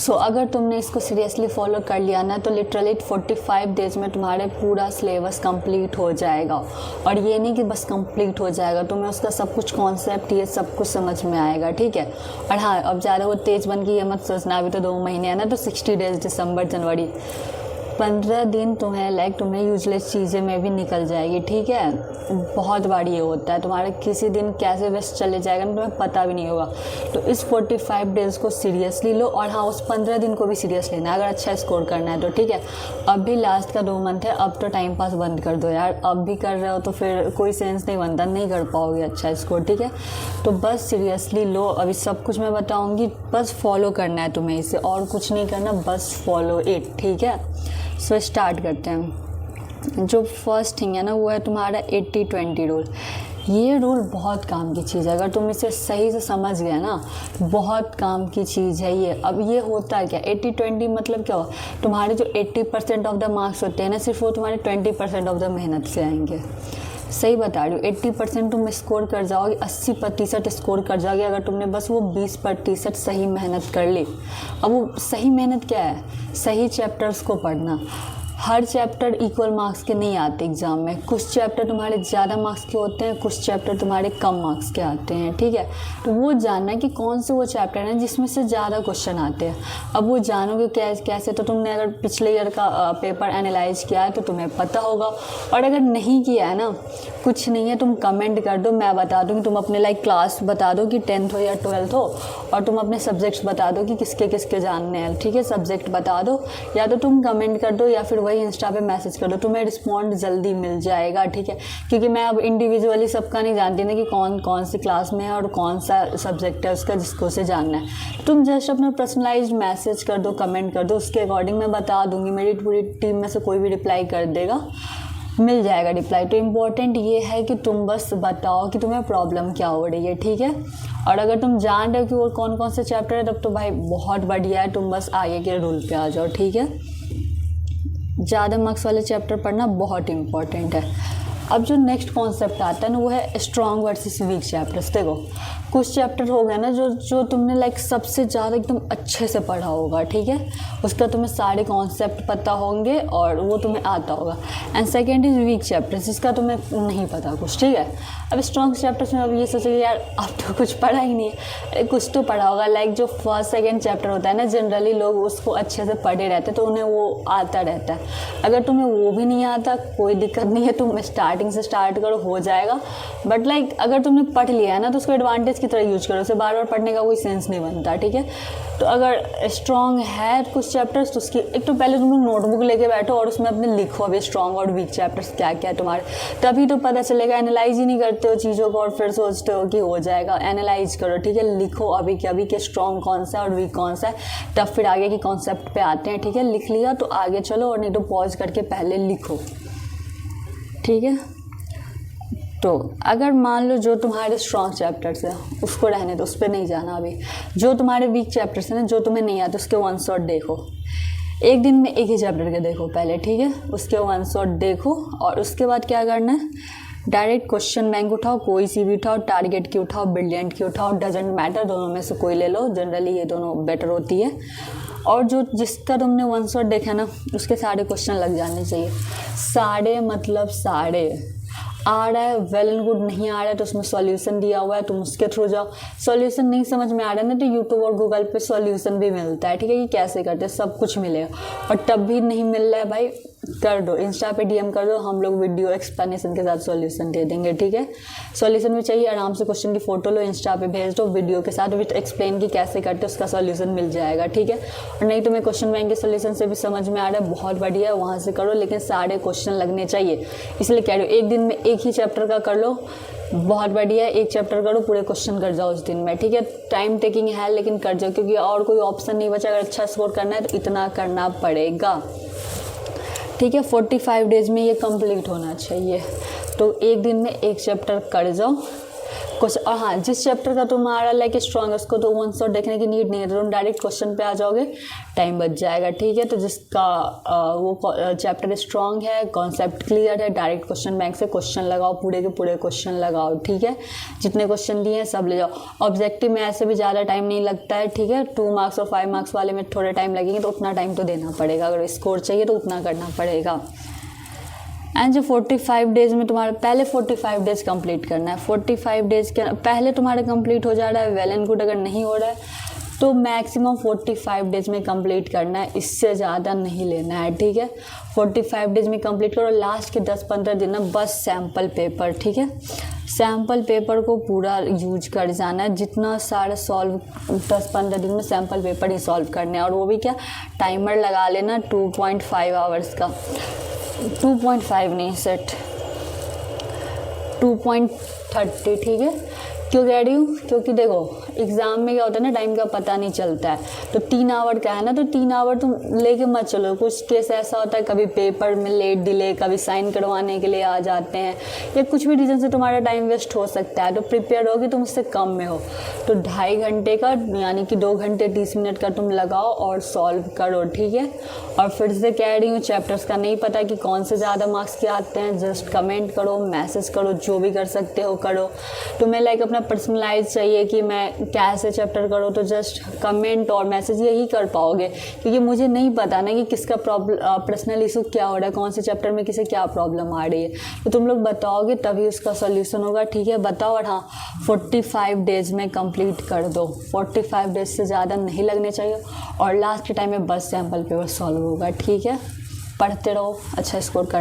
सो अगर तुमने इसको सीरियसली फॉलो कर लिया ना तो लिटरली 45 डेज में तुम्हारे पूरा सिलेबस कंप्लीट हो जाएगा। और ये नहीं कि बस कंप्लीट हो जाएगा, तुम्हें उसका सब कुछ कॉन्सेप्ट ये सब कुछ समझ में आएगा, ठीक है। और हाँ, अब ज़्यादा वो तेज़ बन के ये मत सोचना, अभी तो 2 महीने है ना, तो 60 डेज दिसंबर जनवरी 15 दिन तुम्हें यूजलेस चीज़ें में भी निकल जाएगी, ठीक है। बहुत बार ये होता है, तुम्हारा किसी दिन कैसे वेस्ट चले जाएगा ना तुम्हें पता भी नहीं होगा। तो इस 45 डेज़ को सीरियसली लो, और हाँ उस 15 दिन को भी सीरियस लेना अगर अच्छा स्कोर करना है तो, ठीक है। अब भी लास्ट का 2 मंथ है, अब तो टाइम पास बंद कर दो यार, अब भी कर रहे हो तो फिर कोई सेंस नहीं बनता, नहीं कर पाओगे अच्छा स्कोर, ठीक है। तो बस सीरियसली लो, अभी सब कुछ मैं बताऊँगी, बस फॉलो करना है तुम्हें इसे, और कुछ नहीं करना, बस फॉलो इट, ठीक है। सो स्टार्ट करते हैं। जो फर्स्ट थिंग है ना वो है तुम्हारा 80-20 रूल। ये रूल बहुत काम की चीज़ है, अगर तुम इसे सही से समझ गए ना, बहुत काम की चीज़ है ये। अब ये होता क्या, 80-20 मतलब क्या हो, तुम्हारे जो 80% ऑफ द मार्क्स होते हैं ना, सिर्फ वो तुम्हारे 20% ऑफ द मेहनत से आएंगे। सही बता रही हूँ, 80% तुम स्कोर कर जाओगे, 80% स्कोर कर जाओगे अगर तुमने बस वो 20% सही मेहनत कर ली। अब वो सही मेहनत क्या है, सही चैप्टर्स को पढ़ना। हर चैप्टर इक्वल मार्क्स के नहीं आते एग्ज़ाम में, कुछ चैप्टर तुम्हारे ज़्यादा मार्क्स के होते हैं, कुछ चैप्टर तुम्हारे कम मार्क्स के आते हैं, ठीक है। तो वो जानना कि कौन से वो चैप्टर हैं जिसमें से ज़्यादा क्वेश्चन आते हैं। अब वो जानोगे कैसे, तो तुमने अगर पिछले ईयर का पेपर एनालाइज किया है तो तुम्हें पता होगा, और अगर नहीं किया है ना, कुछ नहीं है, तुम कमेंट कर दो, मैं बता दूँगी। तुम अपने लाइक क्लास बता दो कि 10th हो या 12th हो, और तुम अपने सब्जेक्ट्स बता दो कि किसके किसके जानने हैं, ठीक है। सब्जेक्ट बता दो, या तो तुम कमेंट कर दो या फिर वही इंस्टा पे मैसेज कर दो, तुम्हें रिस्पॉन्ड जल्दी मिल जाएगा, ठीक है। क्योंकि मैं अब इंडिविजुअली सबका नहीं जानती ना कि कौन कौन सी क्लास में है और कौन सा सब्जेक्ट है उसका जिसको से जानना है। तुम जस्ट अपना पर्सनलाइज्ड मैसेज कर दो, कमेंट कर दो, उसके अकॉर्डिंग मैं बता दूंगी, मेरी पूरी टीम में से कोई भी रिप्लाई कर देगा, मिल जाएगा रिप्लाई। तो इम्पोर्टेंट ये है कि तुम बस बताओ कि तुम्हें प्रॉब्लम क्या हो रही है, ठीक है। और अगर तुम जान रहे हो कि वो कौन कौन से चैप्टर है तब तो भाई बहुत बढ़िया है, तुम बस आगे के रूल पे आ जाओ, ठीक है। ज़्यादा मार्क्स वाले चैप्टर पढ़ना बहुत इंपॉर्टेंट है। अब जो नेक्स्ट कॉन्सेप्ट आता है ना वो है स्ट्रॉन्ग वर्सेस वीक चैप्टर्स। देखो कुछ चैप्टर हो गए ना जो तुमने लाइक सबसे ज़्यादा एकदम अच्छे से पढ़ा होगा, ठीक है, उसका तुम्हें सारे कॉन्सेप्ट पता होंगे और वो तुम्हें आता होगा। And second is week chapters, जिसका तुम्हें नहीं पता कुछ, ठीक है। अब स्ट्रॉन्ग चैप्टर्स में अब ये सोचोगे यार अब तो कुछ पढ़ा ही नहीं है, कुछ तो पढ़ा होगा। लाइक जो फर्स्ट सेकेंड चैप्टर होता है ना, जनरली लोग उसको अच्छे से पढ़े रहते हैं तो उन्हें वो आता रहता है। अगर तुम्हें वो भी नहीं आता कोई दिक्कत नहीं है, तुम स्टार्टिंग से स्टार्ट करो, हो जाएगा। बट लाइक अगर तुमने पढ़ लिया है ना तो उसको एडवांटेज की तरह यूज करो, उसे बार बार पढ़ने का कोई सेंस नहीं बनता, ठीक है। तो अगर स्ट्रॉन्ग है कुछ चैप्टर्स तो उसकी एक तो पहले तुम लोग नोटबुक लेके बैठो और उसमें अपने लिखो अभी स्ट्रॉन्ग और वीक चैप्टर्स क्या क्या है तुम्हारे, तभी तो पता चलेगा। एनालाइज ही नहीं करते हो चीज़ों को और फिर सोचते हो कि हो जाएगा। एनालाइज करो, ठीक है, लिखो अभी के स्ट्रॉन्ग कौन सा है और वीक कौन सा है, तब फिर आगे की कॉन्सेप्ट पे आते हैं, ठीक है। लिख लिया तो आगे चलो, और नहीं तो पॉज करके पहले लिखो, ठीक है। तो अगर मान लो जो तुम्हारे स्ट्रॉन्ग चैप्टर्स हैं उसको रहने दो, उस पर नहीं जाना अभी। जो तुम्हारे वीक चैप्टर्स हैं ना, जो तुम्हें नहीं आते उसके 1 शॉट देखो, एक दिन में एक ही चैप्टर के देखो पहले, ठीक है, उसके 1 शॉट देखो। और उसके बाद क्या करना है, डायरेक्ट क्वेश्चन बैंक उठाओ, कोई सी भी उठाओ, टारगेट की उठाओ, ब्रिलियंट की उठाओ, डजेंट मैटर, दोनों में से कोई ले लो, जनरली ये दोनों बेटर होती है। और जो जिसका तुमने 1 शॉट देखा ना उसके सारे क्वेश्चन लग जाने चाहिए, सारे मतलब सारे। आ रहा है वेल एंड गुड, नहीं आ रहा है तो उसमें सॉल्यूशन दिया हुआ है, तुम उसके थ्रू जाओ। सॉल्यूशन नहीं समझ में आ रहा है ना तो यूट्यूब और गूगल पे सॉल्यूशन भी मिलता है, ठीक है, कि कैसे करते हैं सब कुछ मिलेगा। और तब भी नहीं मिल रहा है भाई, कर दो, इंस्टा पे DM कर दो, हम लोग वीडियो एक्सप्लेनेशन के साथ सॉल्यूशन दे देंगे, ठीक है। सॉल्यूशन भी चाहिए, आराम से क्वेश्चन की फोटो लो, इंस्टा पे भेज दो वीडियो के साथ विथ एक्सप्लेन की कैसे करते उसका सॉल्यूशन मिल जाएगा, ठीक है। और नहीं तुम्हें क्वेश्चन बैंक के सॉल्यूशन से भी समझ में आ रहा है, बहुत बढ़िया, वहाँ से करो, लेकिन सारे क्वेश्चन लगने चाहिए। इसलिए कह रही हूँ एक दिन में एक ही चैप्टर का कर लो, बहुत बढ़िया, एक चैप्टर करो, पूरे क्वेश्चन कर जाओ उस दिन में, ठीक है। टाइम टेकिंग है लेकिन कर जाओ, क्योंकि और कोई ऑप्शन नहीं बचा। अगर अच्छा स्कोर करना है तो इतना करना पड़ेगा, ठीक है। 45 डेज में ये कंप्लीट होना चाहिए। तो एक दिन में एक चैप्टर कर जाओ, कुछ हाँ, जिस चैप्टर का तुम्हारा लाइक स्ट्रॉन्ग है उसको तो वन शॉट देखने की नीड नहीं है, तुम डायरेक्ट क्वेश्चन पे आ जाओगे, टाइम बच जाएगा। ठीक है, तो जिसका वो चैप्टर स्ट्रॉन्ग है, कॉन्सेप्ट क्लियर है, डायरेक्ट क्वेश्चन बैंक से क्वेश्चन लगाओ, पूरे के पूरे क्वेश्चन लगाओ। ठीक है, जितने क्वेश्चन दिए हैं सब ले जाओ। ऑब्जेक्टिव में ऐसे भी ज़्यादा टाइम नहीं लगता है। ठीक है, 2 मार्क्स और 5 मार्क्स वाले में थोड़े टाइम लगेंगे, तो उतना टाइम तो देना पड़ेगा, अगर स्कोर चाहिए तो उतना करना पड़ेगा। एंड जो 45 डेज़ में तुम्हारा पहले 45 डेज़ कंप्लीट करना है। 45 डेज़ के पहले तुम्हारे कंप्लीट हो जा रहा है, वेल एंड गुड। अगर नहीं हो रहा है तो मैक्सिमम 45 डेज़ में कंप्लीट करना है, इससे ज़्यादा नहीं लेना है। ठीक है, 45 डेज़ में कंप्लीट करो। लास्ट के 10-15 दिन ना बस सैम्पल पेपर, ठीक है, सैम्पल पेपर को पूरा यूज कर जाना है। जितना सारा सॉल्व 10-15 दिन में सैम्पल पेपर ही सॉल्व करने हैं, और वो भी क्या, टाइमर लगा लेना 2.5 आवर्स का। 2.5 नहीं सेट 2.30। ठीक है, क्यों कह रही हूँ, क्योंकि देखो एग्ज़ाम में क्या होता है ना, टाइम का पता नहीं चलता है। तो 3 आवर का है ना, तो 3 आवर तुम लेके मत चलो। कुछ केस ऐसा होता है, कभी पेपर में लेट डिले, कभी साइन करवाने के लिए आ जाते हैं, या कुछ भी रीज़न से तुम्हारा टाइम वेस्ट हो सकता है। तो प्रिपेयर होगी तुम उससे कम में हो, तो 2.5 घंटे का यानी कि 2 घंटे 30 मिनट का तुम लगाओ और सॉल्व करो। ठीक है, और फिर से कह रही हूँ, चैप्टर्स का नहीं पता कि कौन से ज़्यादा मार्क्स के आते हैं, जस्ट कमेंट करो, मैसेज करो, जो भी कर सकते हो करो। तुम्हें लाइक अपना पर्सनलाइज चाहिए कि मैं कैसे चैप्टर करो, तो जस्ट कमेंट और मैसेज यही कर पाओगे, क्योंकि मुझे नहीं पता ना कि किसका पर्सनल इशू क्या हो रहा है, कौन से चैप्टर में किसे क्या प्रॉब्लम आ रही है। तो तुम लोग बताओगे तभी उसका सोल्यूशन होगा। ठीक है, बताओ। और हाँ, 45 डेज़ में कंप्लीट कर दो, 45 डेज से ज़्यादा नहीं लगने चाहिए, और लास्ट के टाइम में बस सैम्पल पेपर सॉल्व होगा। ठीक है, पढ़ते रहो, अच्छा स्कोर करना।